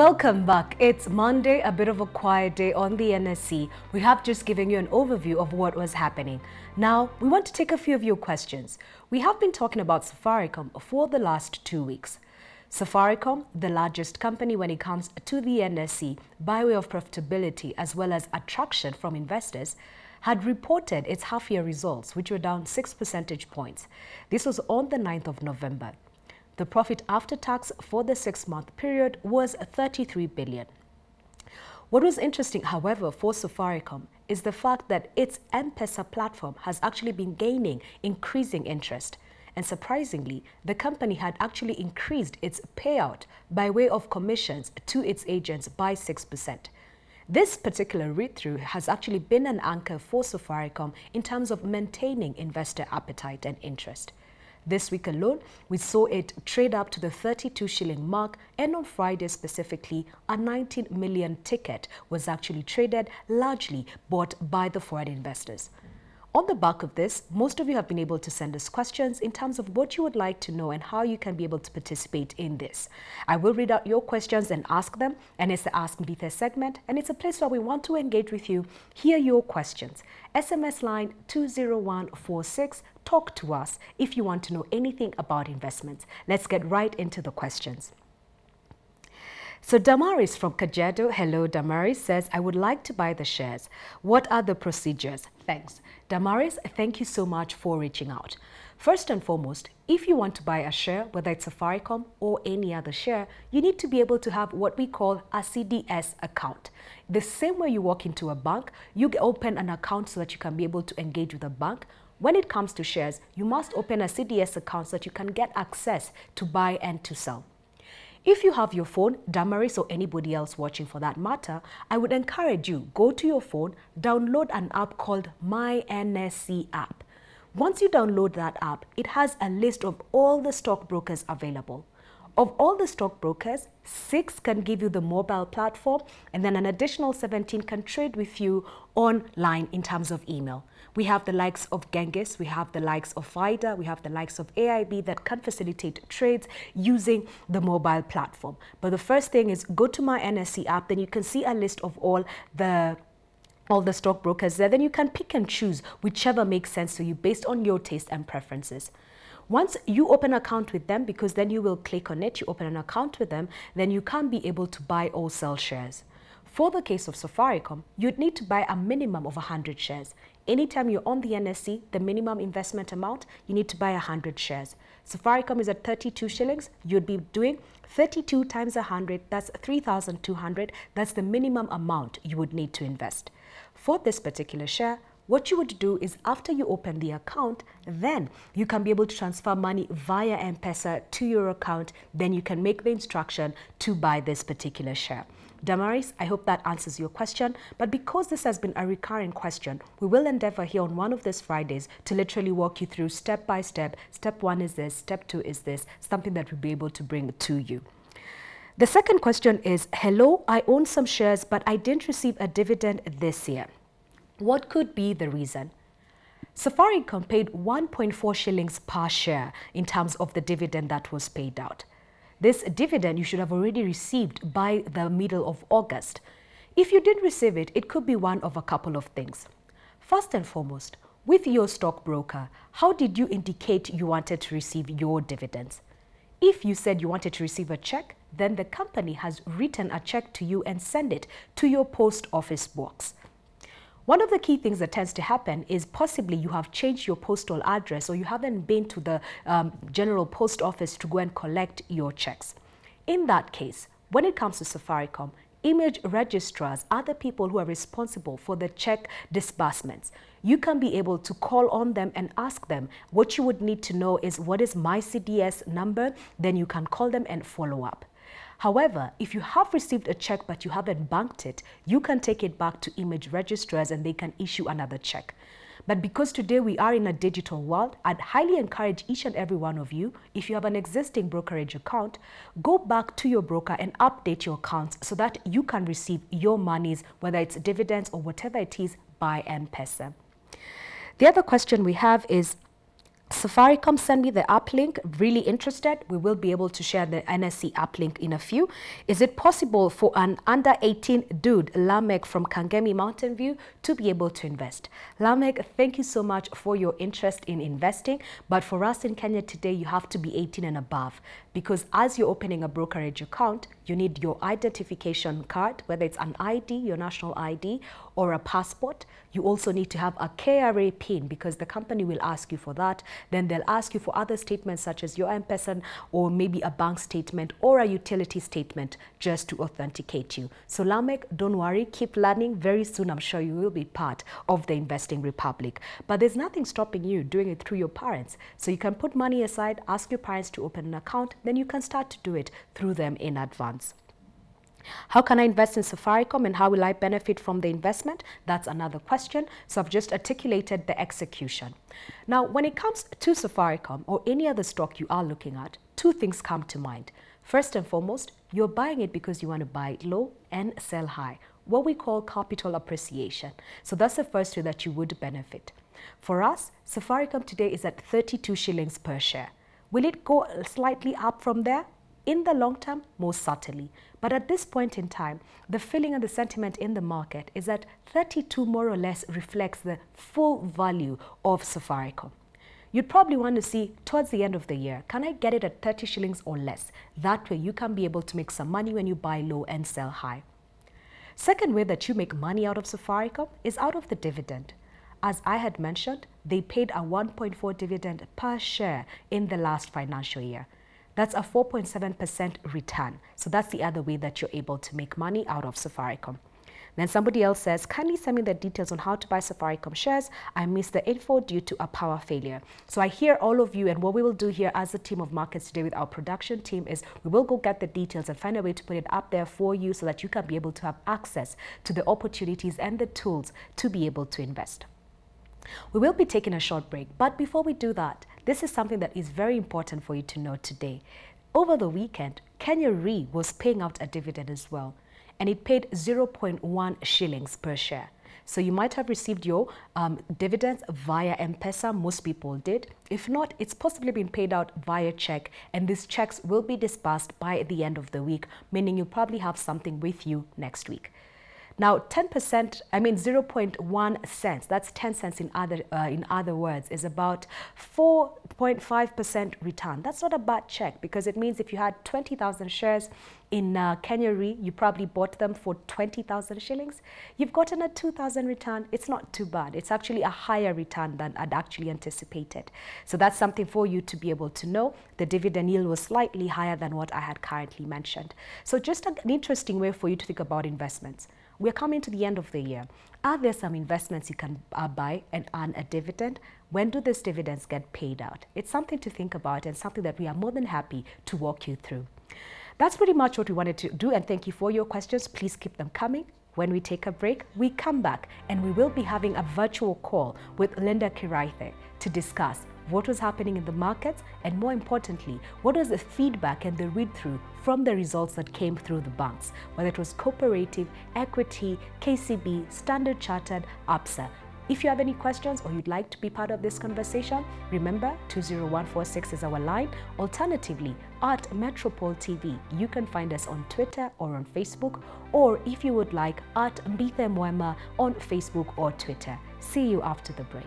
Welcome back. It's Monday, a bit of a quiet day on the NSE. We have just given you an overview of what was happening. Now, we want to take a few of your questions. We have been talking about Safaricom for the last 2 weeks. Safaricom, the largest company when it comes to the NSE by way of profitability as well as attraction from investors, had reported its half-year results, which were down 6 percentage points. This was on the 9th of November. The profit after tax for the 6-month period was 33 billion. What was interesting, however, for Safaricom is the fact that its M-Pesa platform has actually been gaining increasing interest. And surprisingly, the company had actually increased its payout by way of commissions to its agents by 6%. This particular read-through has actually been an anchor for Safaricom in terms of maintaining investor appetite and interest. This week alone, we saw it trade up to the 32 shilling mark, and on Friday specifically, a 19 million ticket was actually traded, largely bought by the foreign investors. On the back of this, most of you have been able to send us questions in terms of what you would like to know and how you can be able to participate in this. I will read out your questions and ask them, and it's the Ask Mbithe segment, and it's a place where we want to engage with you, hear your questions. SMS line 20146, talk to us if you want to know anything about investments. Let's get right into the questions. So Damaris from Kajedo, hello Damaris, says, I would like to buy the shares. What are the procedures? Thanks. Damaris, thank you so much for reaching out. First and foremost, if you want to buy a share, whether it's Safaricom or any other share, you need to be able to have what we call a CDS account. The same way you walk into a bank, you open an account so that you can be able to engage with a bank. When it comes to shares, you must open a CDS account so that you can get access to buy and to sell. If you have your phone, Damaris or anybody else watching for that matter, I would encourage you, go to your phone, download an app called My NSE app. Once you download that app, it has a list of all the stockbrokers available. Of all the stockbrokers, 6 can give you the mobile platform, and then an additional 17 can trade with you online in terms of email. We have the likes of Genghis, we have the likes of FIDA, we have the likes of AIB that can facilitate trades using the mobile platform. But the first thing is go to My NSE app, then you can see a list of all the stockbrokers there. Then you can pick and choose whichever makes sense to you based on your taste and preferences. Once you open an account with them, because then you will click on it, you open an account with them, then you can be able to buy or sell shares. For the case of Safaricom, you'd need to buy a minimum of 100 shares. Anytime you're on the NSE, the minimum investment amount, you need to buy 100 shares. Safaricom is at 32 shillings. You'd be doing 32 times 100, that's 3,200. That's the minimum amount you would need to invest. For this particular share, what you would do is after you open the account, then you can be able to transfer money via M-Pesa to your account. Then you can make the instruction to buy this particular share. Damaris, I hope that answers your question, but because this has been a recurring question, we will endeavor here on one of these Fridays to literally walk you through step by step. Step 1 is this, step 2 is this, something that we'll be able to bring to you. The second question is, hello, I own some shares, but I didn't receive a dividend this year. What could be the reason? Safaricom paid 1.4 shillings per share in terms of the dividend that was paid out. This dividend you should have already received by the middle of August. If you didn't receive it, it could be one of a couple of things. First and foremost, with your stockbroker, how did you indicate you wanted to receive your dividends? If you said you wanted to receive a check, then the company has written a check to you and sent it to your post office box. One of the key things that tends to happen is possibly you have changed your postal address or you haven't been to the general post office to go and collect your checks. In that case, when it comes to Safaricom, image registrars are the people who are responsible for the check disbursements. You can be able to call on them and ask them. What you would need to know is what is my CDS number, then you can call them and follow up. However, if you have received a check but you haven't banked it, you can take it back to image registrars and they can issue another check. But because today we are in a digital world, I'd highly encourage each and every one of you, if you have an existing brokerage account, go back to your broker and update your accounts so that you can receive your monies, whether it's dividends or whatever it is, by M-Pesa. The other question we have is, Safaricom, send me the app link. Really interested? We will be able to share the NSE app link in a few. Is it possible for an under 18 dude, Lamek from Kangemi Mountain View, to be able to invest? Lamek, thank you so much for your interest in investing. But for us in Kenya today, you have to be 18 and above, because as you're opening a brokerage account, you need your identification card, whether it's an ID, your national ID, or a passport. You also need to have a KRA PIN, because the company will ask you for that. Then they'll ask you for other statements such as your M-Pesa or maybe a bank statement or a utility statement just to authenticate you. So Lamek, don't worry, keep learning. Very soon I'm sure you will be part of the investing republic. But there's nothing stopping you doing it through your parents. So you can put money aside, ask your parents to open an account, then you can start to do it through them in advance. How can I invest in Safaricom and how will I benefit from the investment? That's another question. So I've just articulated the execution. Now, when it comes to Safaricom or any other stock you are looking at, two things come to mind. First and foremost, you're buying it because you want to buy it low and sell high, what we call capital appreciation. So that's the first way that you would benefit. For us, Safaricom today is at 32 shillings per share. Will it go slightly up from there? In the long term, most certainly. But at this point in time, the feeling and the sentiment in the market is that 32 more or less reflects the full value of Safaricom. You'd probably want to see towards the end of the year, can I get it at 30 shillings or less? That way you can be able to make some money when you buy low and sell high. Second way that you make money out of Safaricom is out of the dividend. As I had mentioned, they paid a 1.4 dividend per share in the last financial year. That's a 4.7% return. So that's the other way that you're able to make money out of Safaricom. Then somebody else says, kindly send me the details on how to buy Safaricom shares. I missed the info due to a power failure. So I hear all of you, and what we will do here as a team of markets today with our production team is we will go get the details and find a way to put it up there for you so that you can be able to have access to the opportunities and the tools to be able to invest. We will be taking a short break, but before we do that, this is something that is very important for you to know today. Over the weekend, Kenya Re was paying out a dividend as well, and it paid 0.1 shillings per share. So you might have received your dividends via M-Pesa. Most people did. If not, it's possibly been paid out via check, and these checks will be disbursed by the end of the week, meaning you'll probably have something with you next week. Now, 0.1 cents, that's 10 cents in other words, is about 4.5% return. That's not a bad check, because it means if you had 20,000 shares in Kenya Re, you probably bought them for 20,000 shillings. You've gotten a 2,000 return. It's not too bad. It's actually a higher return than I'd actually anticipated. So that's something for you to be able to know. The dividend yield was slightly higher than what I had currently mentioned. So just an interesting way for you to think about investments. We're coming to the end of the year. Are there some investments you can buy and earn a dividend? When do these dividends get paid out? It's something to think about and something that we are more than happy to walk you through. That's pretty much what we wanted to do, and thank you for your questions. Please keep them coming. When we take a break, we come back and we will be having a virtual call with Linda Kiraithe to discuss what was happening in the markets, and more importantly, what was the feedback and the read-through from the results that came through the banks, whether it was Cooperative, Equity, KCB, Standard Chartered, ABSA. If you have any questions or you'd like to be part of this conversation, remember 20146 is our line. Alternatively, at Metropole TV, you can find us on Twitter or on Facebook, or if you would like, at Mbithe Mwema on Facebook or Twitter. See you after the break.